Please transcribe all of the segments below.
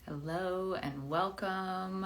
Hello and welcome.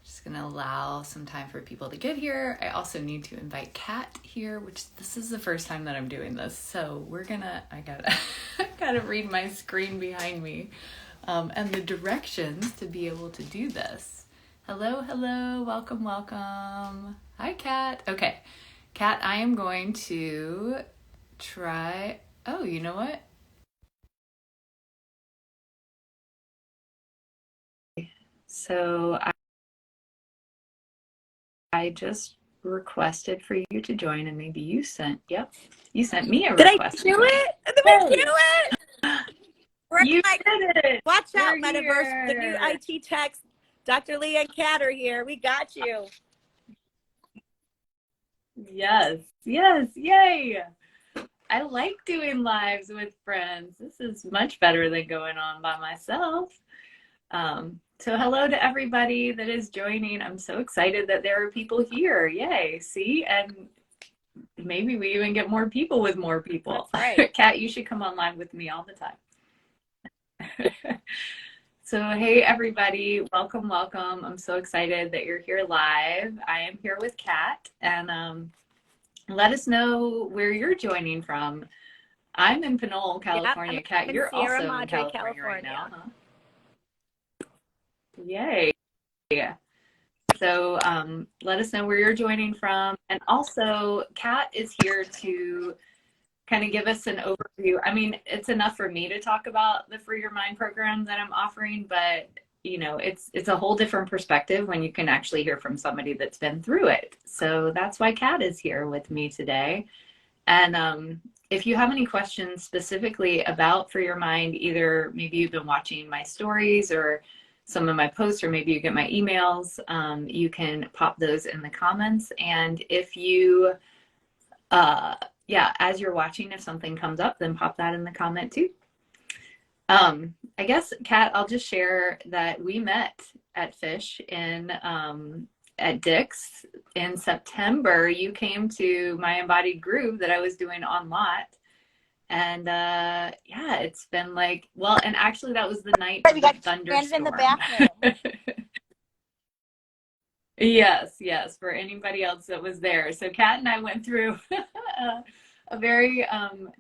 Just gonna allow some time for people to get here. I also need to invite Kat here, which this is the first time that I'm doing this. So I gotta read my screen behind me and the directions to be able to do this. Hello, welcome. Hi, Kat. Okay, Kat, I am going to try, oh, you know what? So I just requested for you to join, and maybe you sent me a request. Did I do it? Did I do it? You did it. Watch out, Metaverse. The new IT techs, Dr. Lee and Kat are here. We got you. Yes, yay. I like doing lives with friends. This is much better than going on by myself. So hello to everybody that is joining. I'm so excited that there are people here. Yay. See, and maybe we even get more people with more people. That's right. Kat, you should come online with me all the time. So hey everybody, welcome. I'm so excited that you're here live. I am here with Kat, and let us know where you're joining from. I'm in Pinole, California. Yep, Kat, you're Sierra also Madre, in California right now, huh? Yay. So let us know where you're joining from. And also, Kat is here to kind of give us an overview. I mean, it's enough for me to talk about the Free Your Mind program that I'm offering, but you know, it's a whole different perspective when you can actually hear from somebody that's been through it. So that's why Kat is here with me today. And if you have any questions specifically about Free Your Mind, either maybe you've been watching my stories or some of my posts, or maybe you get my emails, you can pop those in the comments. And if you, as you're watching, if something comes up, then pop that in the comment too. I guess, Kat, I'll just share that we met at Fish at Dick's in September. You came to my embodied groove that I was doing on lot. And it's been like, well, and actually that was the night of the thunderstorm. In the bathroom. Yes, for anybody else that was there. So Kat and I went through a very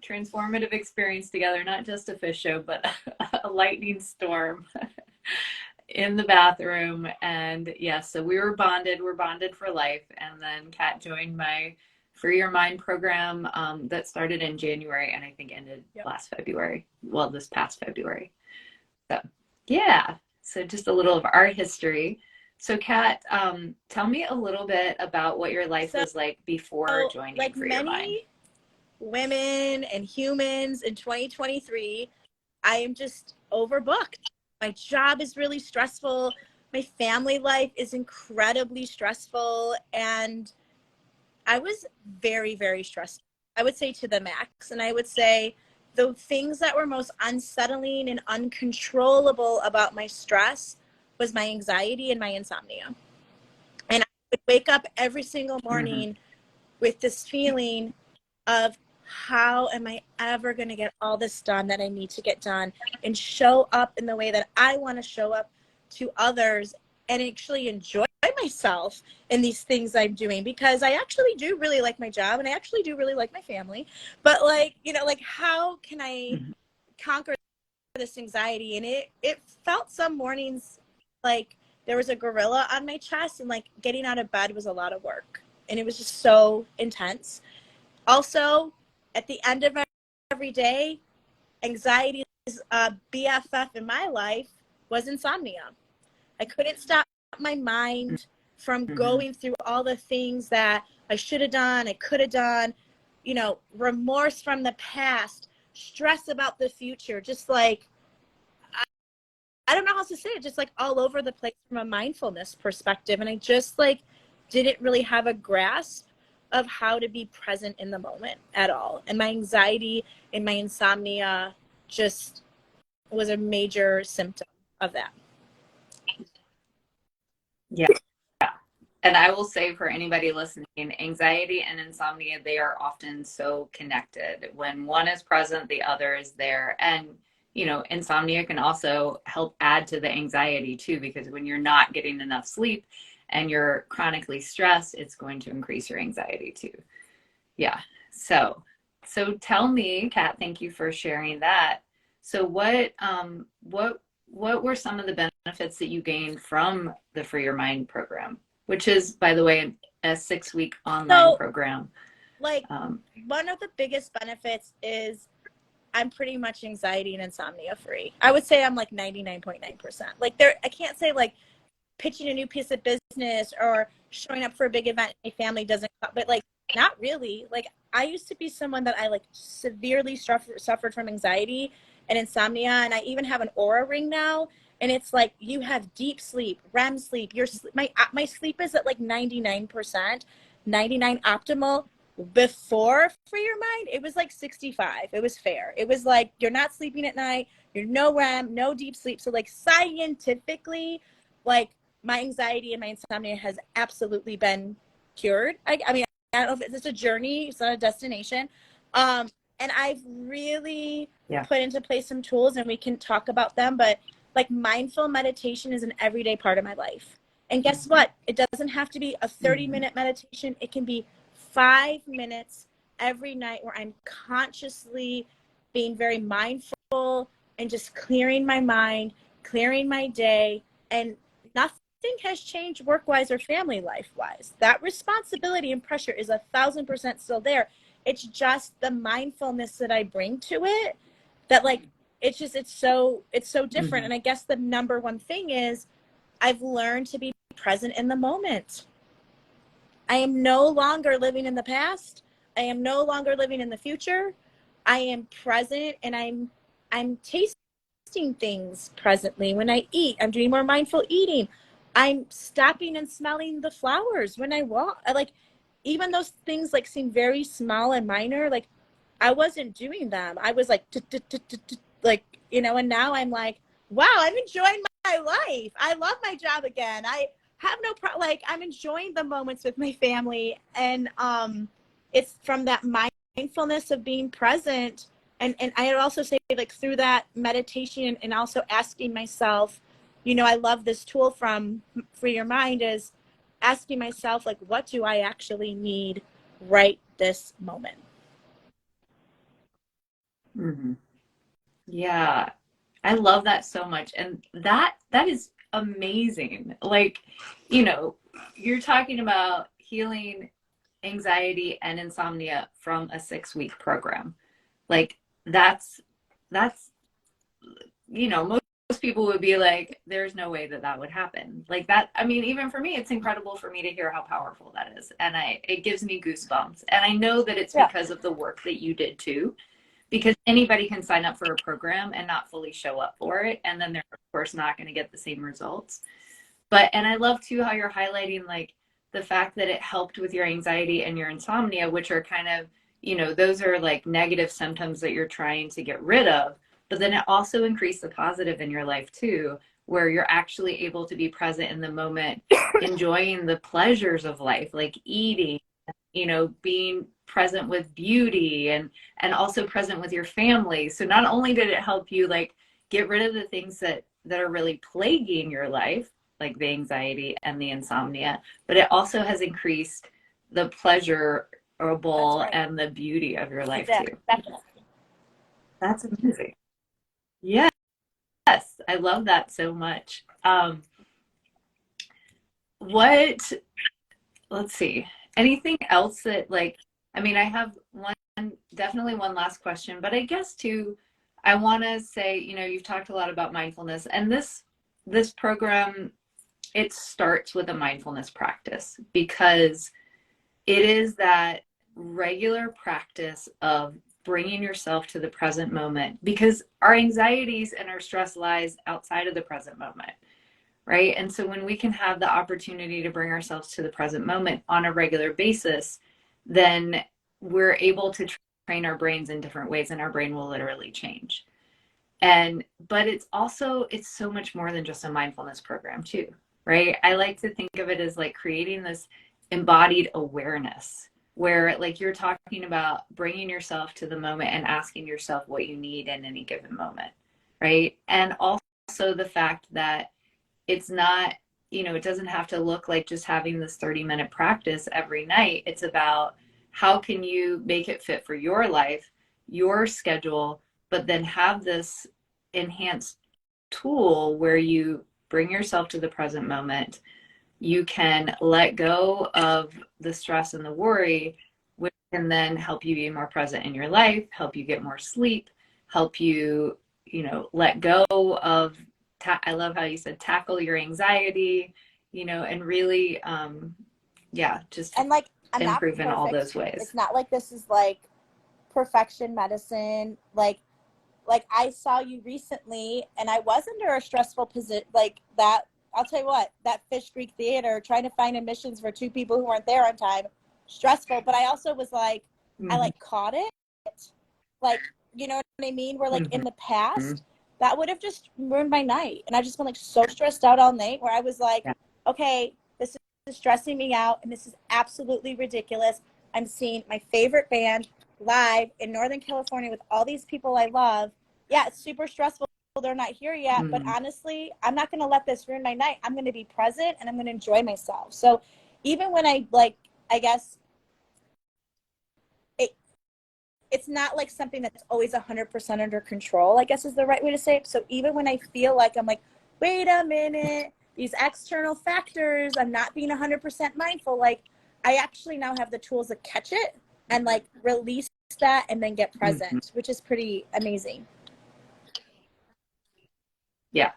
transformative experience together, not just a fish show, but a lightning storm in the bathroom. And yes, so we're bonded for life. And then Kat joined my Free Your Mind program that started in January and I think ended last February. Well, this past February. So yeah, so just a little of our history. So Kat, tell me a little bit about what your life was like before joining Free Your Mind. Like many women and humans in 2023, I am just overbooked. My job is really stressful. My family life is incredibly stressful. And I was very, very stressed. I would say to the max. And I would say the things that were most unsettling and uncontrollable about my stress was my anxiety and my insomnia. And I would wake up every single morning with this feeling of, how am I ever going to get all this done that I need to get done and show up in the way that I want to show up to others and actually enjoy myself in these things I'm doing, because I actually do really like my job and I actually do really like my family. But like, you know, like how can I conquer this anxiety? And it felt some mornings like there was a gorilla on my chest, and like getting out of bed was a lot of work and it was just so intense. Also, at the end of every day, anxiety's BFF in my life was insomnia. I couldn't stop my mind from going through all the things that I should have done, I could have done, you know, remorse from the past, stress about the future, just like, I don't know how else to say it, just like all over the place from a mindfulness perspective. And I just like didn't really have a grasp of how to be present in the moment at all. And my anxiety and my insomnia just was a major symptom of that. Yeah. And I will say, for anybody listening, anxiety and insomnia, they are often so connected. When one is present, the other is there. And insomnia can also help add to the anxiety too, because when you're not getting enough sleep and you're chronically stressed, it's going to increase your anxiety too. Yeah. So tell me, Kat, thank you for sharing that. So what were some of the benefits that you gained from the Free Your Mind program, which is, by the way, a 6-week online So, program? like, Um, one of the biggest benefits is I'm pretty much anxiety and insomnia free. I would say I'm like 99.9%. Like, I can't say like pitching a new piece of business or showing up for a big event my family doesn't, but like, not really. Like, I used to be someone that I like severely suffered from anxiety and insomnia, and I even have an Aura ring now, and it's like you have deep sleep, REM sleep. My sleep is at like 99%, 99 optimal. Before Free Your Mind, it was like 65. It was fair. It was like you're not sleeping at night, you're no REM, no deep sleep. So like scientifically, like my anxiety and my insomnia has absolutely been cured. I mean, I don't know if it's a journey, it's not a destination. And I've really yeah. put into place some tools, and we can talk about them, but like mindful meditation is an everyday part of my life. And guess what? It doesn't have to be a 30-minute meditation. It can be 5 minutes every night where I'm consciously being very mindful and just clearing my mind, clearing my day, and nothing has changed work-wise or family life-wise. That responsibility and pressure is 1,000% still there. It's just the mindfulness that I bring to it that like it's so different. And I guess the number one thing is I've learned to be present in the moment. I am no longer living in the past. I am no longer living in the future. I am present, and I'm tasting things presently when I eat. I'm doing more mindful eating. I'm stopping and smelling the flowers when I walk. Like, even those things like seem very small and minor, like I wasn't doing them. I was like like, and now I'm like, wow, I'm enjoying my life. I love my job again. I have no like I'm enjoying the moments with my family, and it's from that mindfulness of being present. And I would also say, like, through that meditation and also asking myself, I love this tool from Free Your Mind, is asking myself, like, what do I actually need right this moment? Yeah, I love that so much. And that is amazing. Like, you're talking about healing anxiety and insomnia from a 6-week program. Like, that's most people would be like, there's no way that would happen. Like that. I mean, even for me, it's incredible for me to hear how powerful that is. And it gives me goosebumps. And I know that it's because of the work that you did too, because anybody can sign up for a program and not fully show up for it. And then they're, of course, not going to get the same results. And I love too how you're highlighting like the fact that it helped with your anxiety and your insomnia, which are kind of, those are like negative symptoms that you're trying to get rid of. But then it also increased the positive in your life too, where you're actually able to be present in the moment, enjoying the pleasures of life, like eating, being present with beauty, and also present with your family. So not only did it help you like get rid of the things that are really plaguing your life, like the anxiety and the insomnia, but it also has increased the pleasurable and the beauty of your life too. Definitely. That's amazing. Yes, I love that so much. What, let's see, anything else that like, I mean, I have definitely one last question, but I guess too, I want to say, you've talked a lot about mindfulness, and this program, it starts with a mindfulness practice, because it is that regular practice of bringing yourself to the present moment, because our anxieties and our stress lies outside of the present moment, right? And so when we can have the opportunity to bring ourselves to the present moment on a regular basis, then we're able to train our brains in different ways, and our brain will literally change. But it's so much more than just a mindfulness program too, right? I like to think of it as like creating this embodied awareness, where like you're talking about bringing yourself to the moment and asking yourself what you need in any given moment. right? And also the fact that it's not, it doesn't have to look like just having this 30-minute practice every night. It's about how can you make it fit for your life, your schedule, but then have this enhanced tool where you bring yourself to the present moment. You can let go of the stress and the worry, which can then help you be more present in your life, help you get more sleep, help you, let go of, I love how you said tackle your anxiety, and really, yeah, just And like, I'm not improve in all perfect. those ways. It's not like this is like perfection medicine. Like I saw you recently and I was under a stressful position like that. I'll tell you what, that Fish Creek Theater, trying to find admissions for two people who weren't there on time, stressful. But I also was like, I Mm-hmm. like caught it. Like, you know what I mean? Where like in the Mm-hmm. past, that would have just ruined my night. And I've just been like so stressed out all night where I was like, Yeah. okay, this is stressing me out and this is absolutely ridiculous. I'm seeing my favorite band live in Northern California with all these people I love. Yeah, it's super stressful. They're not here yet, but Mm-hmm. honestly, I'm not going to let this ruin my night. I'm going to be present and I'm going to enjoy myself. So even when I like, I guess it, it's not like something that's always 100% under control, I guess is the right way to say it. So even when I feel like I'm like, wait a minute, these external factors, I'm not being 100% mindful, like I actually now have the tools to catch it and like release that and then get Mm-hmm. present, which is pretty amazing. Yeah.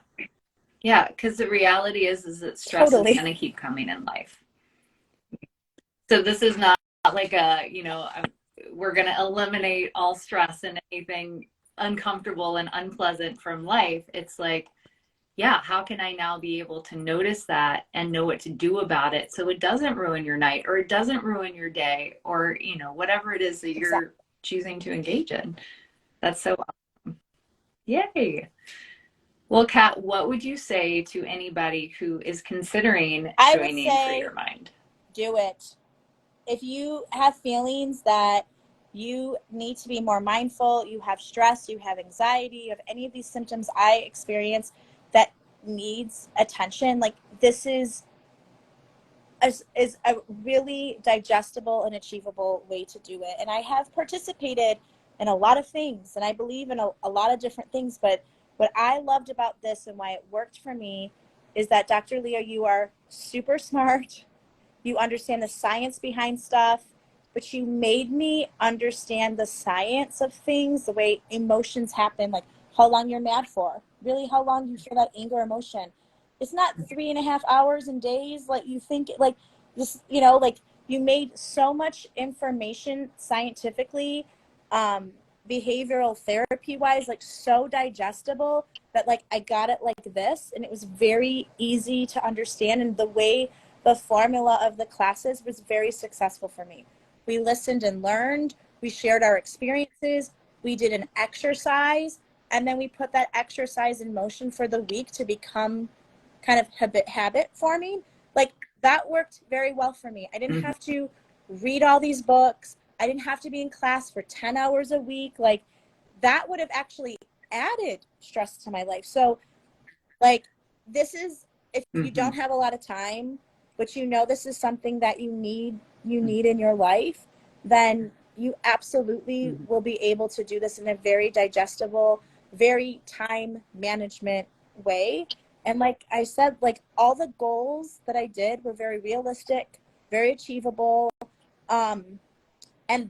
Yeah. Because the reality is that stress is Totally. going to keep coming in life. So this is not like we're going to eliminate all stress and anything uncomfortable and unpleasant from life. It's like, yeah, how can I now be able to notice that and know what to do about it so it doesn't ruin your night or it doesn't ruin your day or, whatever it is that Exactly. you're choosing to engage in. That's so awesome. Yay. Well, Kat, what would you say to anybody who is considering I would joining Free say Your Mind? do it. If you have feelings that you need to be more mindful, you have stress, you have anxiety, you have any of these symptoms I experience that needs attention, like this is a really digestible and achievable way to do it. And I have participated in a lot of things and I believe in a lot of different things, but what I loved about this and why it worked for me is that Dr. Leo, you are super smart, you understand the science behind stuff, but you made me understand the science of things, the way emotions happen, like how long you're mad for, really how long you feel that anger emotion. It's not 3.5 hours and days like you think, like just, like you made so much information scientifically, behavioral therapy wise, like so digestible that like I got it like this and it was very easy to understand. And the way the formula of the classes was very successful for me. We listened and learned, we shared our experiences, we did an exercise, and then we put that exercise in motion for the week to become kind of habit forming. Like that worked very well for me. I didn't Mm-hmm. have to read all these books. I didn't have to be in class for 10 hours a week. Like that would have actually added stress to my life. So like this is, if you Mm-hmm. don't have a lot of time, but this is something that you need in your life, then you absolutely Mm-hmm. will be able to do this in a very digestible, very time management way. And like I said, like all the goals that I did were very realistic, very achievable. And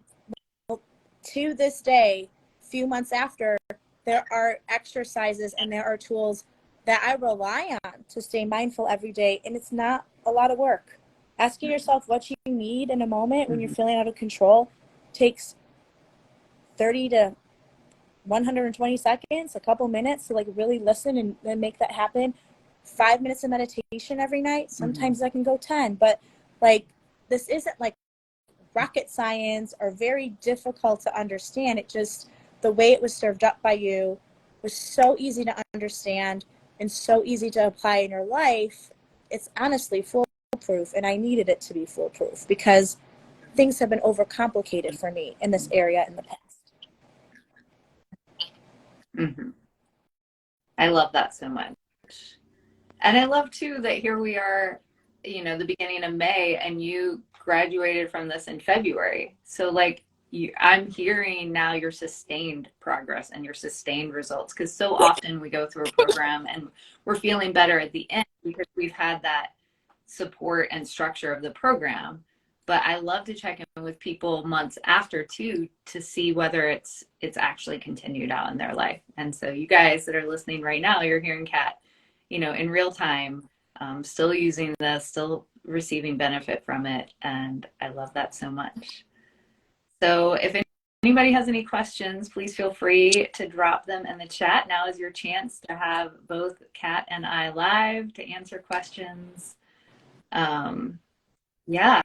to this day, few months after, there are exercises and there are tools that I rely on to stay mindful every day. And it's not a lot of work. Asking yourself what you need in a moment when you're Mm-hmm. feeling out of control takes 30 to 120 seconds, a couple minutes to like really listen and then make that happen. 5 minutes of meditation every night. Mm-hmm. Sometimes I can go 10, but like this isn't like rocket science or very difficult to understand. It just, the way it was served up by you was so easy to understand and so easy to apply in your life. It's honestly foolproof, and I needed it to be foolproof because things have been overcomplicated for me in this area in the past. Mm-hmm. I love that so much. And I love too that here we are, the beginning of May, and you graduated from this in February. So like I'm hearing now your sustained progress and your sustained results, because so often we go through a program and we're feeling better at the end because we've had that support and structure of the program. But I love to check in with people months after too, to see whether it's actually continued out in their life. And so you guys that are listening right now, you're hearing Kat, in real time, still using this, still receiving benefit from it. And I love that so much. So if anybody has any questions, please feel free to drop them in the chat. Now is your chance to have both Kat and I live to answer questions. Yeah.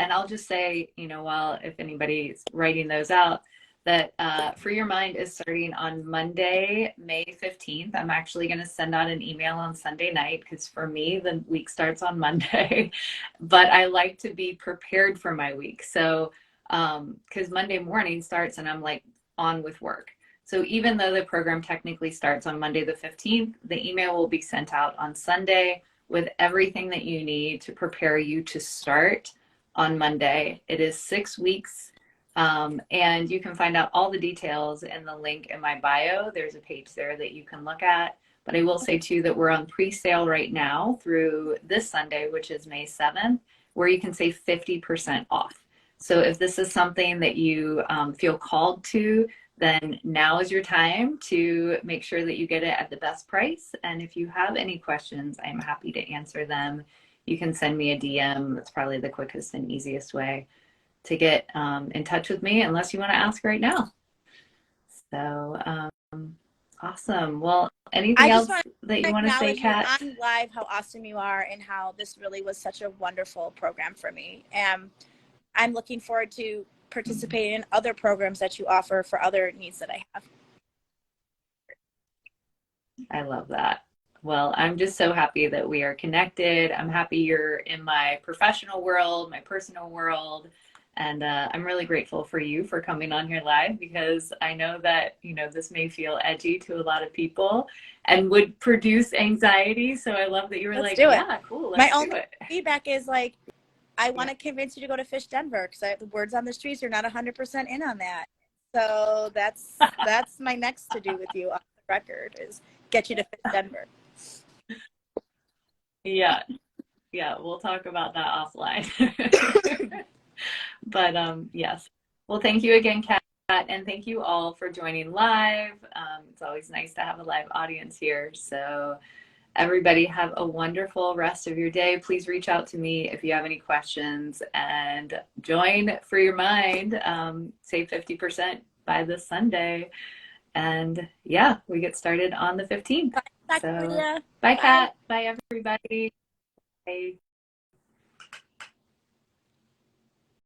And I'll just say, while if anybody's writing those out, that Free Your Mind is starting on Monday, May 15th. I'm actually going to send out an email on Sunday night because for me, the week starts on Monday. But I like to be prepared for my week. So, because Monday morning starts and I'm like on with work. So even though the program technically starts on Monday the 15th, the email will be sent out on Sunday with everything that you need to prepare you to start on Monday. It is 6 weeks, and you can find out all the details in the link in my bio. There's a page there that you can look at. But I will say too that we're on pre-sale right now through this Sunday, which is May 7th, where you can save 50% off. So if this is something that you feel called to, then now is your time to make sure that you get it at the best price. And if you have any questions, I'm happy to answer them. You can send me a DM. That's probably the quickest and easiest way to get in touch with me, unless you want to ask right now. So awesome. Well, anything I just else want that to you want to say, acknowledge you Kat? on live how awesome you are and how this really was such a wonderful program for me. I'm looking forward to participating in other programs that you offer for other needs that I have. I love that. Well, I'm just so happy that we are connected. I'm happy you're in my professional world, my personal world. And I'm really grateful for you for coming on here live, because I know that, this may feel edgy to a lot of people and would produce anxiety. So I love that you were Let's like, do it. yeah, cool, My let's do only it. feedback is like, I want to convince you to go to Fish Denver because the words on the streets are not 100% in on that. So that's my next to do with you on the record is get you to Fish Denver. Yeah. Yeah. We'll talk about that offline. But yes. Well, thank you again, Kat. And thank you all for joining live. It's always nice to have a live audience here. So everybody have a wonderful rest of your day. Please reach out to me if you have any questions, and join Free Your Mind. Save 50% by this Sunday. And yeah, we get started on the 15th. Bye, so Lydia. bye, Kat. Bye, everybody. Bye.